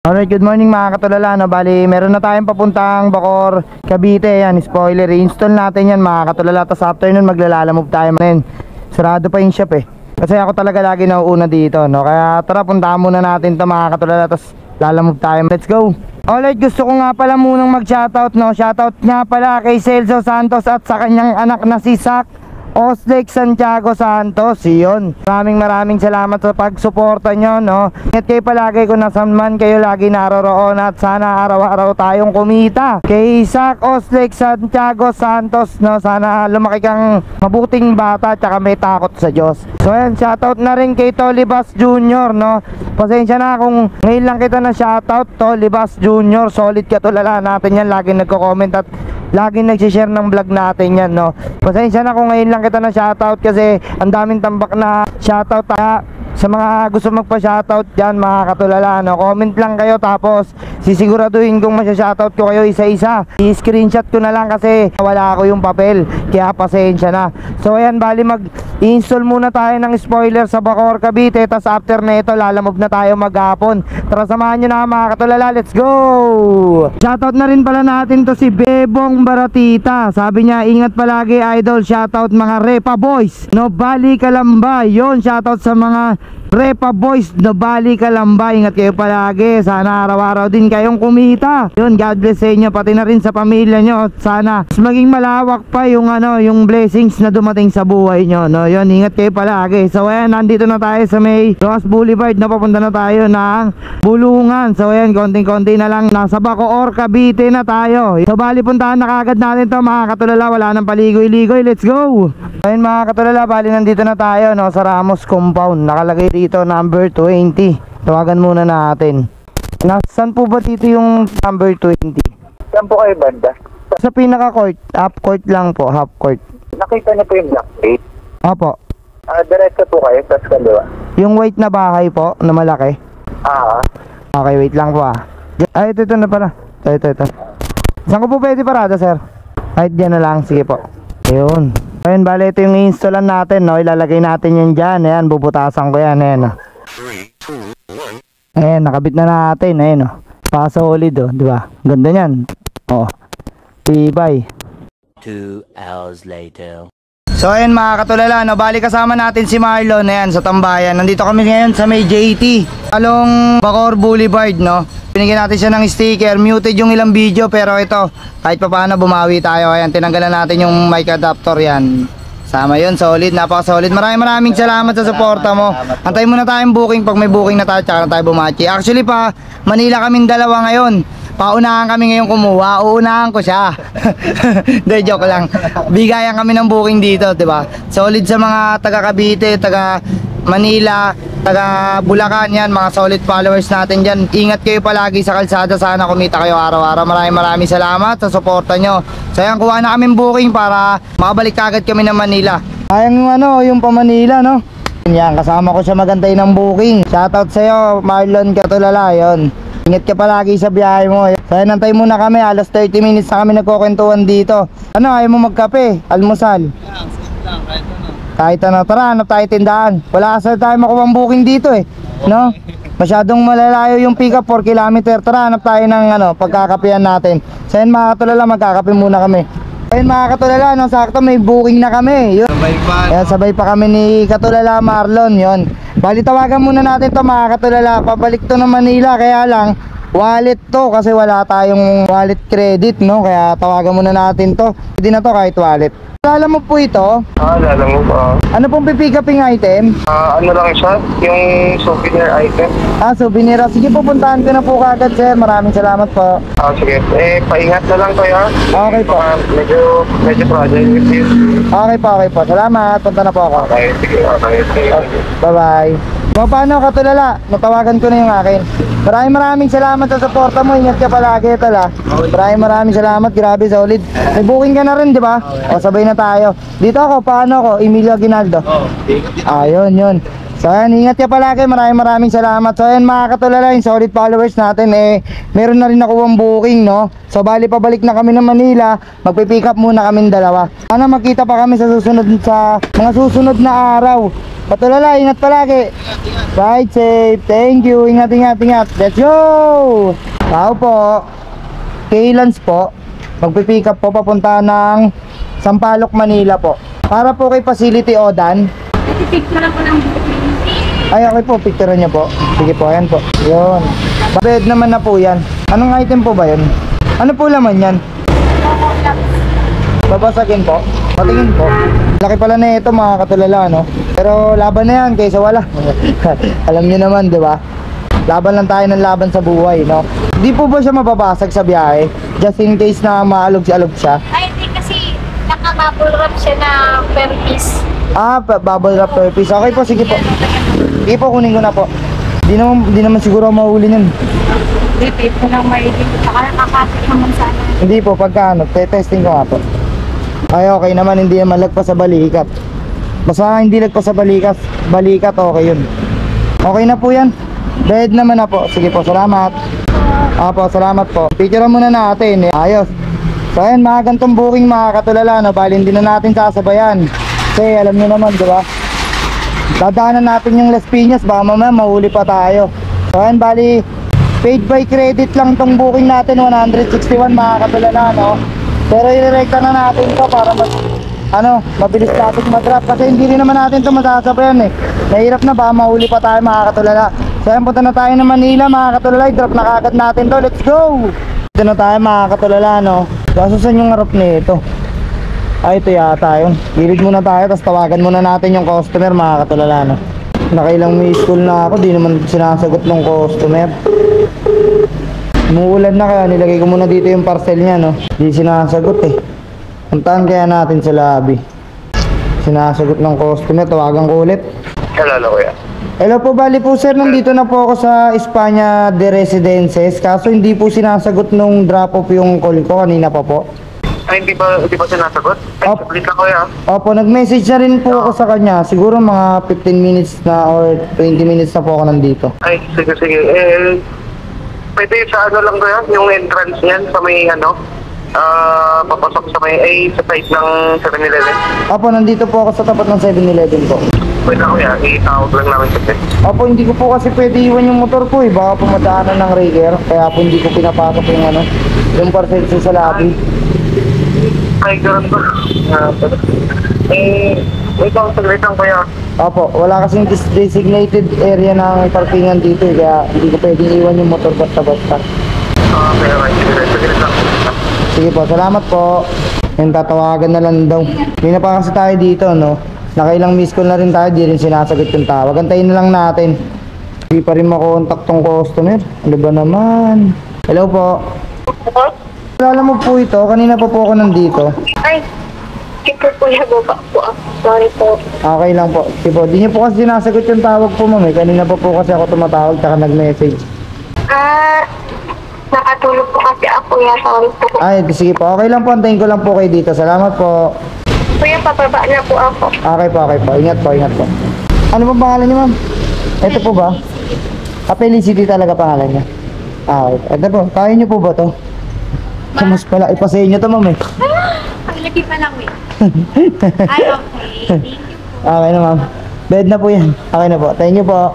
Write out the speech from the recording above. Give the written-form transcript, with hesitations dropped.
Alright, good morning mga katulala, no? Bali, meron na tayong papuntang Bacoor, Cavite. Yan, spoiler, i-install natin yan mga katulala. Tapos after nun, maglalalamove tayo man. Sarado pa yung shop eh. Kasi ako talaga lagi nauuna dito, no? Kaya tara, puntahan muna natin to mga katulala. Tapos lalamove tayo. Let's go! Alright, gusto ko nga pala munang mag-shoutout, no? Shoutout nga pala kay Celso Santos at sa kanyang anak na si Zach Oslek Santiago Santos. Yun, maraming salamat sa pagsuporta nyo, no? Ingat kayo palagi kung nasan man kayo lagi naroroon. At sana araw-araw tayong kumita. Kay Zach Oslek Santiago Santos, no? Sana lumaki kang mabuting bata tsaka may takot sa Diyos. So yan, shoutout na rin kay Tolibas Jr., no? Pasensya na kung ngayon lang kita na shoutout. Tolibas Jr., solid katulala natin yan. Laging nagko-comment at laging nagsishare ng vlog natin yan, no? Pasensya na kung ngayon lang kita na shoutout kasi ang daming tambak na shoutout. Kaya sa mga gusto magpa-shoutout dyan mga katulala, no? Comment lang kayo tapos sisiguraduhin kong masya-shoutout ko kayo isa-isa. I-screenshot ko na lang kasi wala ako yung papel, kaya pasensya na. So ayan, bali mag-install muna tayo ng spoiler sa Bacoor, Cavite. Tapos after na ito, lalamove na tayo maghapon. Tara, samahan nyo na mga katulala, let's go! Shoutout na rin pala natin to si Bebong Baratita. Sabi niya, ingat palagi idol. Shoutout mga Repa Boys, no? Bali Kalamba. Yon, shoutout sa mga Repa Boys, no? Bali Kalamba. Ingat kayo palagi. Sana araw-araw din kayong kumita. Yun, God bless sa inyo, pati na rin sa pamilya nyo. At sana maging malawak pa yung yung blessings na dumating sa buhay nyo, no? Yun, ingat kayo palagi. So ayan, nandito na tayo sa may Ross Boulevard, no? Papunta na tayo ng Bulungan. So ayan, konting-konti na lang, nasa Bacoor, Cavite na tayo. So bali, puntahan na kagad natin to mga katulala. Wala nang paligoy-ligoy, let's go! Ayun mga katulala, bali nandito na tayo, no? Sa Ramos Compound. Nakalagay dito number 20. Tawagan muna natin. Nasaan po ba dito yung number 20? Saan po kayo banda? Sa pinaka-court, half court lang po, half court. Nakita niyo po yung black plate? Opo. Diretso po kayo, tapos kaliwa. Yung white na bahay po, na malaki. Okay, wait lang po Ay, ito na pala. Ito. Saan ko po pwede parada, sir? Ay, dyan na lang, sige po. Ayun. Ayun, bali, ito yung i-installan natin, no? Ilalagay natin yan dyan. Ayan, bubutasan ko yan, ayan. 3, 2, 1. Ayan, nakabit na natin, ayan, oh. Pa-solid, oh, di ba? Ganda niyan. Oh. Tibay. 2 hours later. So ayun mga katulala, no, bali kasama natin si Marlon, ayan, sa tambayan. Nandito kami ngayon sa may JT, along Bacoor Boulevard, no. Binigyan natin siya ng sticker, muted yung ilang video, pero ito, kahit pa paano bumawi tayo. Ayan, tinanggalan natin yung mic adapter yan. Sama yun, solid, napaka-solid. Maraming salamat sa suporta mo. Antay muna tayong booking, pag may booking na tayo, tsaka na tayo bumachi. Actually pa, Manila kaming dalawa ngayon. Paunahan kami ngayon kumuha, uunahan ko siya. Hindi, joke lang. Bigayan kami ng booking dito, diba? Solid sa mga taga Cavite, taga Manila, taga Bulacan, yan, mga solid followers natin dyan. Ingat kayo palagi sa kalsada, sana kumita kayo araw-araw. Maraming salamat sa suporta nyo. So yan, kuha na kaming booking para makabalik agad kami ng Manila. Ayang yung pa Manila, no? Yan, kasama ko siya magantay ng booking. Shoutout sa'yo, Marlon Katulala, yun. Ingat ka palagi sa biyahe mo. Kaya nantay muna kami, alas 30 minutes na kami nagkukwentuhan dito. Ano, ayaw mo magkape? Almusal? Kahit ano, tara, hanap tayo tindahan. Wala kasi tayo makuha booking dito eh, no? Masyadong malalayo yung pick up, 4 kilometer. Tara, hanap tayo ng pagkakapihan natin. So yun mga katulala, magkakape muna kami. Ayun mga katulala, no, sakto may booking na kami. Yun. Sabay pa. Ayan, sabay pa kami ni Katulala Marlon, yun. Bali, tawagan muna natin to mga katulala. Pabalik to ng Manila, kaya lang wallet to kasi wala tayong wallet credit, no? Kaya tawagan muna natin to. Hindi na to kahit wallet. Alala mo po ito? Alala mo ba? Ano pong pipick-uping item? Ano lang siya? Yung souvenir item. Souvenir. Sige, pupuntahan ko na po kagad, sir. Maraming salamat po. Sige. Paingat na lang kayo. Okay po. Medyo project with you. Okay po. Salamat. Punta na po ako. Okay, sige. Bye-bye. Paano katulala? Natawagan ko na yung akin. Maraming salamat sa suporta mo. Ingat ka palagi, tala. Maraming salamat. Grabe, solid. May booking ka na rin, di ba? O, sabay na tayo. Dito ako, paano ako? Emilio Aguinaldo. Ayun, yun. So ayan, ingat ka palagi. Maraming salamat. So ayan mga katulala, yung solid followers natin meron na rin nakuwang booking, no? So bali pabalik na kami ng Manila. Magpipick up muna kami dalawa. Sana magkita pa kami sa mga susunod na araw. Katulala, ingat palagi. Ride safe. Thank you. Ingat. Let's go. Tao po. Kaylans po. Magpipick up po papunta ng Sampaloc, Manila po. Para po kay Facility Odan. Picture lang po ng booking. Ay, okay po, picture niya po. Sige po, ayan po. Yun. Bed naman na po yan. Anong item po ba yun? Ano po laman yan? Babasagin po. Patingin po. Laki pala na ito mga katulala, no? Pero laban na yan kaysa wala. Alam niyo naman, di ba? Laban lang tayo ng laban sa buhay, no? Di po ba siya mababasag sa biyahe? Just in case na maalog-alog siya? Ay, hindi kasi nakabubble wrap siya na per piece. Bubble wrap per piece. Okay po, sige po. Sige po, kunin ko na po. Di naman siguro mahuli nun. Repeat ko lang may saka nakakapit naman sana. Hindi po, pagka testing ko nga po. Ay, okay naman, hindi naman lagpas sa balikat. Basta hindi lagpas sa balikat, okay yun. Okay na po yan. Bed naman na po. Sige po, salamat. Salamat po. Picture muna natin. Ayos. So ayan, mga gantong booking mga katulala, no? Bali hindi na natin sasabayan. Kasi alam nyo naman, di ba? Dadaanan natin yung Las Piñas, baka mamaya mahuli pa tayo. So ayan, bali paid by credit lang tong booking natin, 161 mga katulala, no? Pero irerekta na natin to para mabilis natin mag-drop. Kasi hindi rin naman natin to masasabayan Nahirap na, baka mahuli pa tayo mga katulala. So ayan, punta na tayo ng Manila mga katulala. I-drop na kagad natin to, let's go! Dito na tayo mga katulala, no? Kaso saan yung harap nito? Ay, ito yata yun. Gilid muna tayo, tapos tawagan muna natin yung customer mga katulala, no? Nakailang miss call na ako, di naman sinasagot ng customer. Umuulan na, kaya nilagay ko muna dito yung parcel niya, no? Di sinasagot Puntahan kaya natin sa lobby. Sinasagot ng customer, tawagan ko ulit. Hello, kuya. Hello po, bali po sir, nandito na po ako sa Espanya de Residences. Kaso hindi po sinasagot nung drop off yung call ko kanina pa po. Ay, hindi ba sinasagot? Ay, saglit lang, kuya. Opo, nag-message na rin po ako sa kanya. Siguro mga 15 minutes na or 20 minutes na po ako nandito. Ay, sige. Pwede sa lang kuya, yung entrance niyan sa may papasok sa sa site ng 7-Eleven. Opo, nandito po ako sa tapat ng 7-Eleven po. Pwede na kuya, itawag lang namin kasi. Opo, hindi ko po kasi pwede iwan yung motor ko Baka pumadaanan ng rigger. Kaya po hindi ko pinapasok yung parcel sa lobby. Ay, ganun ba? Wait lang, saglit lang kuya. Opo, wala kasing designated area ng parkingan dito kaya hindi ko pwedeng iwan yung motor basta-basta. Okay, saglit lang. Sige po, salamat po. Yung tatawagan na lang daw. Hindi na pa kasi tayo dito, no? Nakailang miss call na rin tayo, di rin sinasagot yung tawag. Antayin na lang natin. Hindi pa rin makontak tong customer. Ano ba naman? Hello po. Alala mo po ito, kanina pa po ako nandito. Ay, ito po yung baba po. Sorry po. Okay lang po. Sige po, di niyo po kasi sinasagot yung tawag po ma'am Kanina pa po kasi ako tumatawag tsaka nag-message. Nakatulog po kasi ako sorry po. Ay, sige po. Okay lang po, antayin ko lang po kayo dito. Salamat po. Kuya, papaba na po ako. Okay po. Ingat po. Ano po pangalan niyo ma'am? Ito po ba? Felicity talaga pangalan niya. Okay. Ito po, kaya niyo po ba to? Mas pala, ipasayin niyo to ma'am Ang laki pa lang Ay, okay. Thank you po. Okay na ma'am. Bed na po yan. Okay na po. Thank you po.